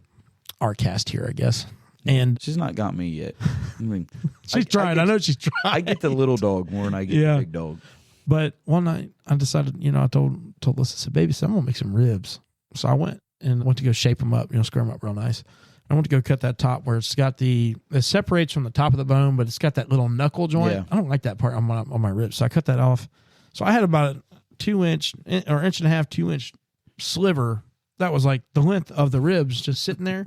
our cast here, I guess. And she's not got me yet. I mean, she's trying. I know she's trying. I get the little dog more than I get the big dog. But one night I decided, I told Alyssa, I said, baby, I'm going to make some ribs. So I went to go shape them up, square them up real nice. I went to go cut that top where it's got it separates from the top of the bone, but it's got that little knuckle joint. Yeah. I don't like that part on my ribs. So I cut that off. So I had about a 2-inch or 1.5 2-inch sliver. That was like the length of the ribs just sitting there.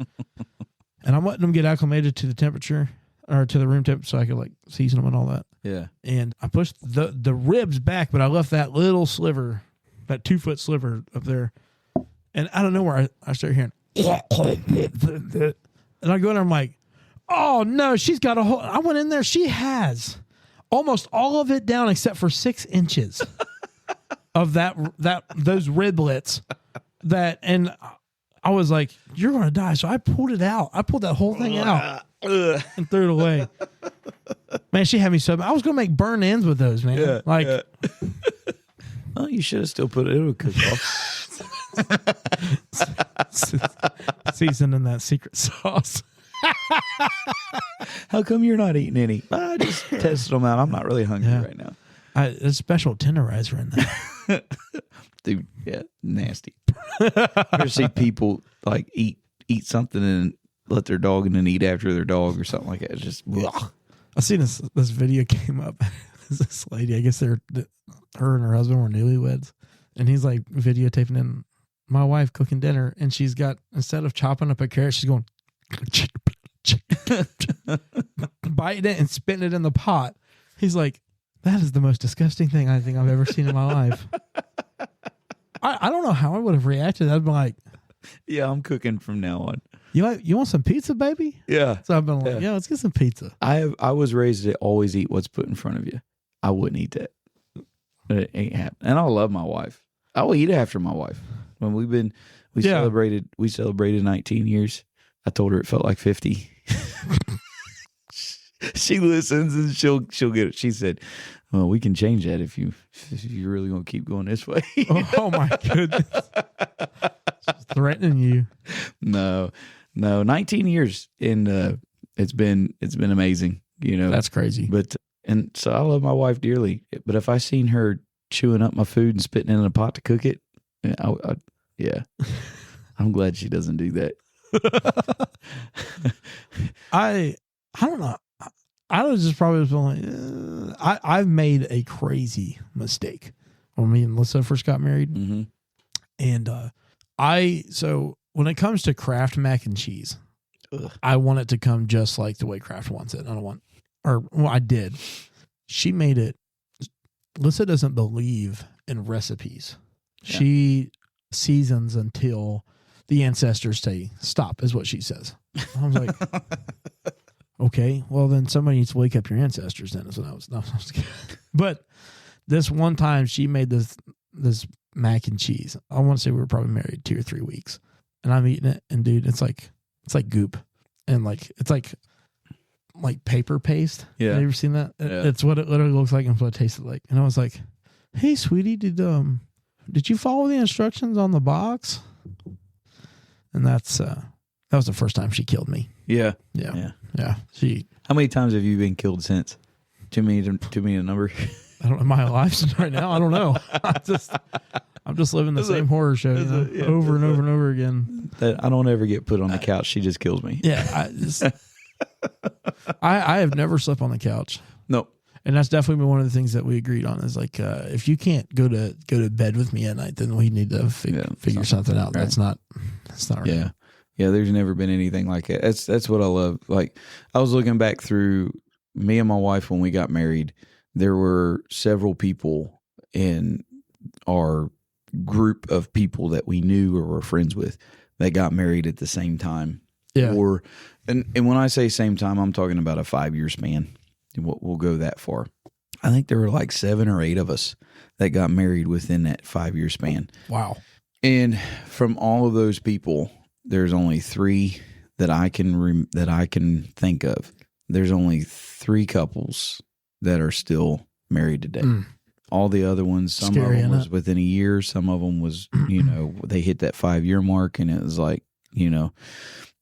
And I'm letting them get acclimated to the temperature or to the room temperature so I could like season them and all that. Yeah. And I pushed the ribs back, but I left that little sliver, that 2-foot sliver up there. And out of nowhere, I start hearing, and I go in there, I'm like, oh no, she's got a whole, I went in there, she has almost all of it down except for 6 inches of those riblets and I was like, you're going to die. So I pulled it out. I pulled that whole thing out and threw it away. Man, she had me so, I was going to make burn ends with those, man. Yeah, well, you should have still put it in a cook-off. Seasoned in that secret sauce. How come you're not eating any? I just tested them out. I'm not really hungry right now. There's a special tenderizer in there. Dude, yeah, nasty. I ever see people like eat something and let their dog and then eat after their dog or something like that. It's just ugh. I seen this video came up. This lady, I guess her and her husband were newlyweds, and he's like videotaping in my wife cooking dinner, and she's got, instead of chopping up a carrot, she's going biting it and spitting it in the pot. He's like, that is the most disgusting thing I think I've ever seen in my life. I don't know how I would have reacted. I'd be like, yeah, I'm cooking from now on. You want some pizza, baby? Yeah. So I've been like, yeah, let's get some pizza. I was raised to always eat what's put in front of you. I wouldn't eat that. It ain't happening. And I love my wife. I will eat after my wife. When we celebrated 19 years. I told her it felt like 50. She listens and she'll get it. She said, well, we can change that if you're really going to keep going this way. Oh my goodness. She's threatening you. No, 19 years. And it's been amazing, That's crazy. And so I love my wife dearly. But if I seen her chewing up my food and spitting it in a pot to cook it, yeah. I'm glad she doesn't do that. I don't know. I was just probably feeling like, I've made a crazy mistake when me and Melissa first got married. Mm-hmm. And so when it comes to Kraft mac and cheese, I want it to come just like the way Kraft wants it. I did. She made it. Melissa doesn't believe in recipes. Yeah. She seasons until the ancestors say stop, is what she says. I was like, okay, well then somebody needs to wake up your ancestors then. Is what I was. No, but this one time she made this mac and cheese. I want to say we were probably married 2 or 3 weeks, and I'm eating it, and dude, it's like goop, and it's like paper paste. Yeah, have you ever seen that? Yeah. It's what it literally looks like and what it tasted like. And I was like, hey, sweetie, did you follow the instructions on the box? And that was the first time she killed me. Yeah. How many times have you been killed since? Too many a number. I don't know my life right now. I don't know. I'm just living the same horror show over and over and over again. I don't ever get put on the couch. She just kills me. Yeah. I have never slept on the couch. No. And that's definitely been one of the things that we agreed on is like, if you can't go to bed with me at night, then we need to figure something out. Right. That's not right. Yeah, there's never been anything like it. That's what I love. Like, I was looking back through me and my wife when we got married. There were several people in our group of people that we knew or were friends with that got married at the same time. Yeah. And when I say same time, I'm talking about a 5-year span. We'll go that far. I think there were like 7 or 8 of us that got married within that 5-year span. Wow. And from all of those people, there's only 3 that I can think of. There's only 3 couples that are still married today. All the other ones, some of them was within a year. Some of them was, they hit that 5-year mark, and it was like,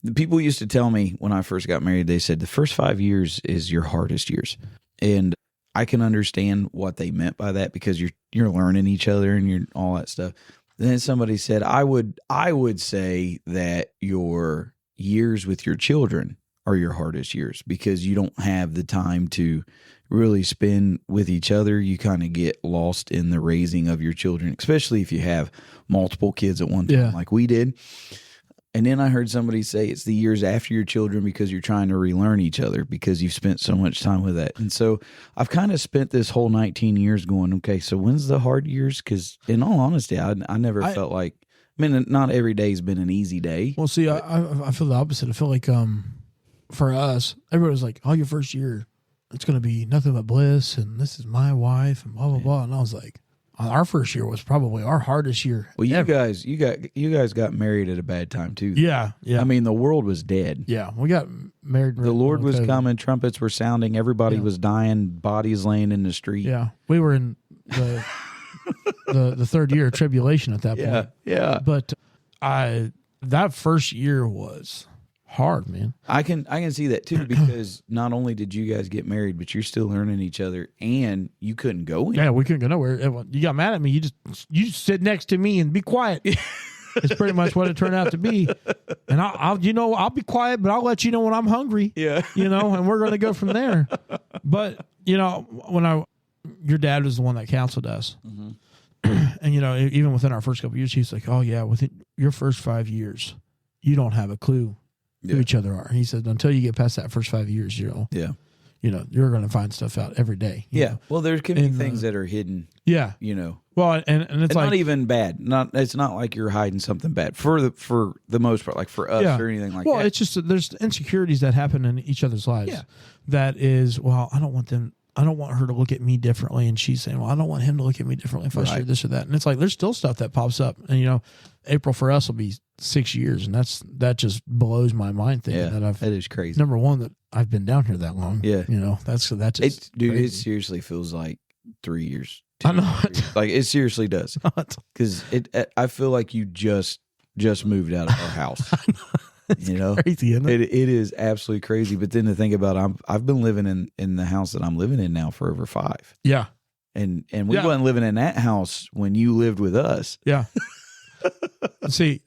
the people used to tell me when I first got married, they said the first 5 years is your hardest years. And I can understand what they meant by that, because you're learning each other and you're all that stuff. Then somebody said, I would say that your years with your children are your hardest years, because you don't have the time to really spend with each other. You kind of get lost in the raising of your children, especially if you have multiple kids at one time, like we did. And then I heard somebody say it's the years after your children, because you're trying to relearn each other because you've spent so much time with that. And so I've kind of spent this whole 19 years going, okay, so when's the hard years? Because in all honesty, I never felt like, not every day's been an easy day. Well, see, I feel the opposite. I feel like for us, everybody was like, oh, your first year, it's going to be nothing but bliss, and this is my wife, and blah, blah, blah. And I was like, our first year was probably our hardest year. Well, you guys got married at a bad time too. Yeah. I mean, the world was dead. Yeah, we got married. The Lord was coming. Trumpets were sounding. Everybody was dying. Bodies laying in the street. Yeah, we were in the the third year of tribulation at that point. Yeah. But that first year was hard, man. I can see that too, because not only did you guys get married, but you're still learning each other, and you couldn't go anywhere. Yeah, we couldn't go nowhere. You got mad at me. You just sit next to me and be quiet. It's pretty much what it turned out to be. And I'll be quiet, but I'll let you know when I'm hungry. Yeah. And we're going to go from there. But your dad was the one that counseled us. Mm-hmm. And even within our first couple of years, he's like, "Oh yeah, within your first 5 years, you don't have a clue who each other are." He said, "Until you get past that first 5 years, you're going to find stuff out every day." Yeah. Well, there can be things that are hidden. Yeah. Well, and it's like, not even bad. It's not like you're hiding something bad for the most part, like for us or anything like that. Well, it's just that there's insecurities that happen in each other's lives. Yeah. That is, well, I don't want her to look at me differently. And she's saying, well, I don't want him to look at me differently if I share this or that. And it's like, there's still stuff that pops up. And, April for us will be 6 years. And that just blows my mind thinking that is crazy. Number one, that I've been down here that long. Yeah. That's just crazy. It seriously feels like 3 years. I know like it seriously does. Because I feel like you just moved out of our house. It's crazy, isn't it? It is absolutely crazy. But then to think about, I've been living in the house that I'm living in now for over 5. Yeah. And we wasn't living in that house when you lived with us. Yeah. See,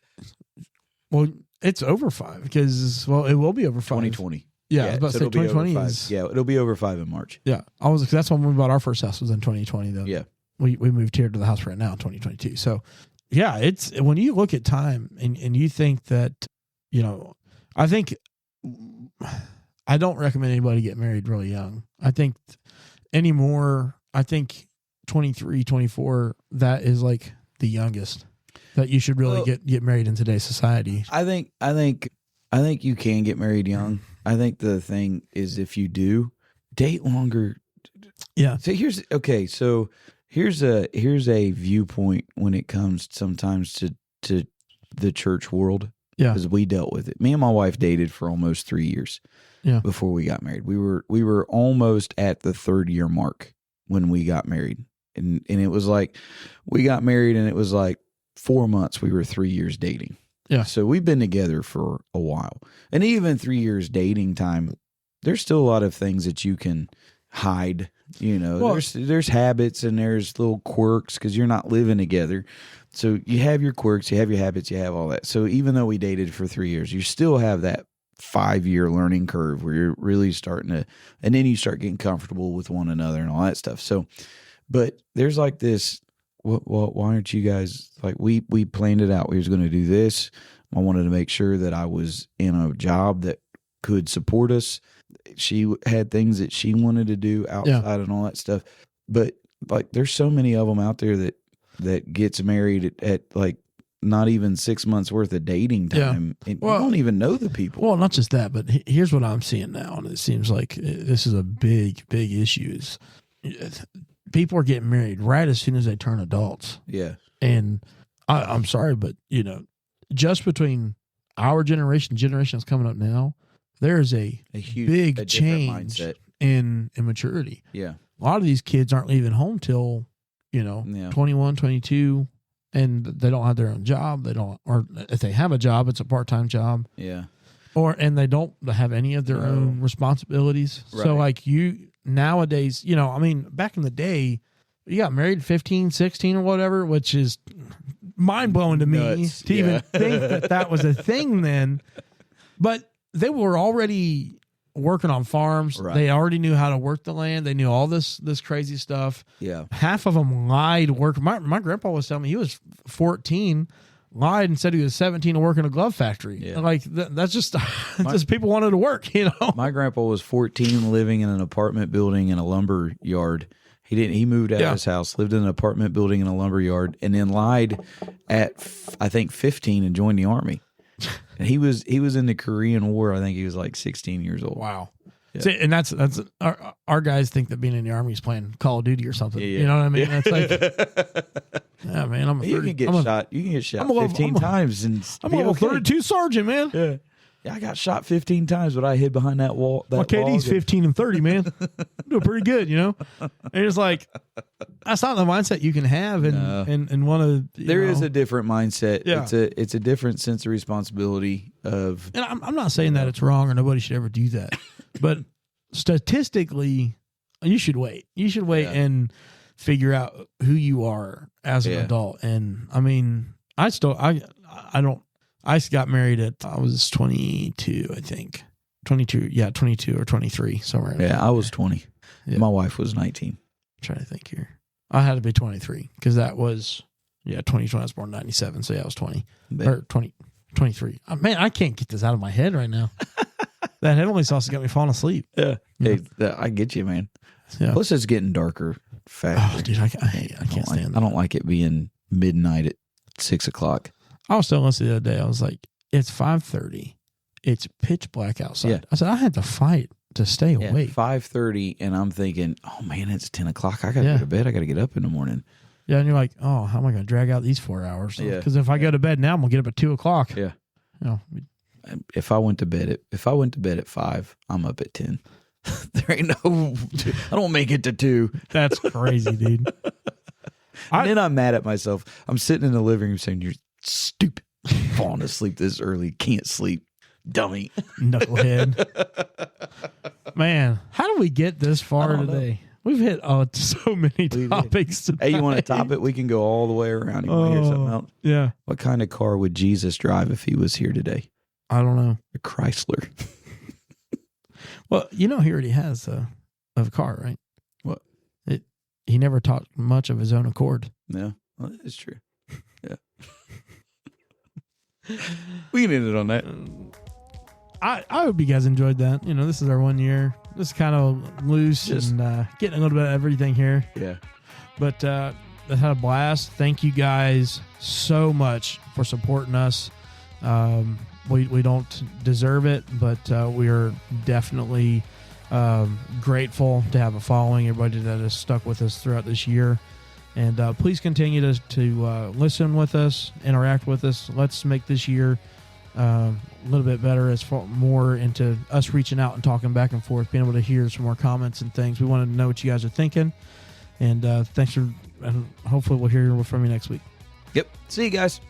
well, it's over 5 because, it will be over 5. 2020. Yeah, I was about to say 2020 is. Yeah, it'll be over 5 in March. Yeah. That's when we bought our first house, was in 2020 though. Yeah. We moved here to the house right now in 2022. So yeah, it's when you look at time and you think that, I think I don't recommend anybody get married really young. I think anymore, 23, 24, that is like the youngest that you should really get married in today's society. I think you can get married young. I think the thing is, if you do, date longer. Yeah. So here's a viewpoint when it comes sometimes to the church world. Yeah. Because we dealt with it. Me and my wife dated for almost 3 years. Yeah. Before we got married. We were almost at the 3rd year mark when we got married. And it was like we got married and it was like 4 months we were 3 years dating. Yeah. So we've been together for a while. And even 3 years dating time, there's still a lot of things that you can hide. There's habits and there's little quirks because you're not living together. So you have your quirks, you have your habits, you have all that. So even though we dated for 3 years, you still have that 5-year learning curve where you're really starting to, and then you start getting comfortable with one another and all that stuff. So, but there's like this, well, why aren't you guys, like we planned it out. We was going to do this. I wanted to make sure that I was in a job that could support us. She had things that she wanted to do outside and all that stuff. But like, there's so many of them out there that gets married at like not even 6 months worth of dating time. And you don't even know the people. Well, not just that, but here's what I'm seeing now. And it seems like this is a big, big issue is people are getting married right as soon as they turn adults. Yeah. And I'm sorry, but just between our generation that's coming up now, there is a huge, big change in maturity. Yeah. A lot of these kids aren't leaving home till, 21, 22, and they don't have their own job. They don't, or if they have a job, it's a part-time job. Yeah. And they don't have any of their own responsibilities. Right. So like nowadays, back in the day, you got married 15, 16 or whatever, which is mind blowing to me to even think that was a thing then. But they were already working on farms. Right. They already knew how to work the land. They knew all this crazy stuff. Yeah. Half of them lied. My grandpa was telling me he was 14, lied and said he was 17 to work in a glove factory. Yeah. Like that's just just people wanted to work, My grandpa was 14, living in an apartment building in a lumber yard. He moved out of his house, lived in an apartment building in a lumber yard, and then lied at I think 15 and joined the Army. And he was in the Korean War. I think he was like 16 years old. Wow. Yeah. See, and that's our guys think that being in the Army is playing Call of Duty or something. Yeah. You know what I mean? That's like, yeah, man. You can get shot 15 times, and I'm a level 32 sergeant, man. Yeah. Yeah, I got shot 15 times, but I hid behind that wall. My KD's 15 and 30, man. I'm doing pretty good, And it's like, that's not the mindset you can have and want to. There is a different mindset. Yeah. It's a different sense of responsibility of. And I'm not saying that it's wrong or nobody should ever do that, but statistically, you should wait. You should wait and figure out who you are as an adult. And I mean, I don't. I got married I was 22, I think. 22 or 23, somewhere. Yeah, I was 20. Yeah. My wife was 19. I'm trying to think here. I had to be 23 because that was, 2020. I was born in 97, so I was 20. Or 23. Man, I can't get this out of my head right now. That head only sauce got me falling asleep. Yeah. Hey, I get you, man. Yeah. Plus, it's getting darker fast. Oh, dude, I can't stand that. I don't like it being midnight at 6 o'clock. I was telling us the other day, I was like, it's 5:30. It's pitch black outside. Yeah. I said, I had to fight to stay awake. 5:30, and I'm thinking, oh, man, it's 10 o'clock. I got to go to bed. I got to get up in the morning. Yeah, and you're like, oh, how am I going to drag out these 4 hours? Because if I go to bed now, I'm going to get up at 2 o'clock. Yeah. If I went to bed at 5, I'm up at 10. There ain't I don't make it to 2. That's crazy, dude. And then I'm mad at myself. I'm sitting in the living room saying, you're stupid. Falling asleep this early. Can't sleep. Dummy. Knucklehead. Man, how do we get this far today? We've hit so many topics today. Hey, you want to top it? We can go all the way around. You want to hear something else? Yeah. What kind of car would Jesus drive if he was here today? I don't know. A Chrysler. Well, he already has a car, right? What? He never taught much of his own accord. No, well, that's true. Yeah. We can end it on that. I hope you guys enjoyed that. This is our 1 year. This is kind of loose and getting a little bit of everything here. Yeah. But I had a blast. Thank you guys so much for supporting us. We don't deserve it, but we are definitely grateful to have a following, everybody that has stuck with us throughout this year. And please continue to listen with us, interact with us. Let's make this year a little bit better as far more into us reaching out and talking back and forth, being able to hear some more comments and things. We want to know what you guys are thinking. And thanks and hopefully we'll hear from you next week. Yep. See you guys.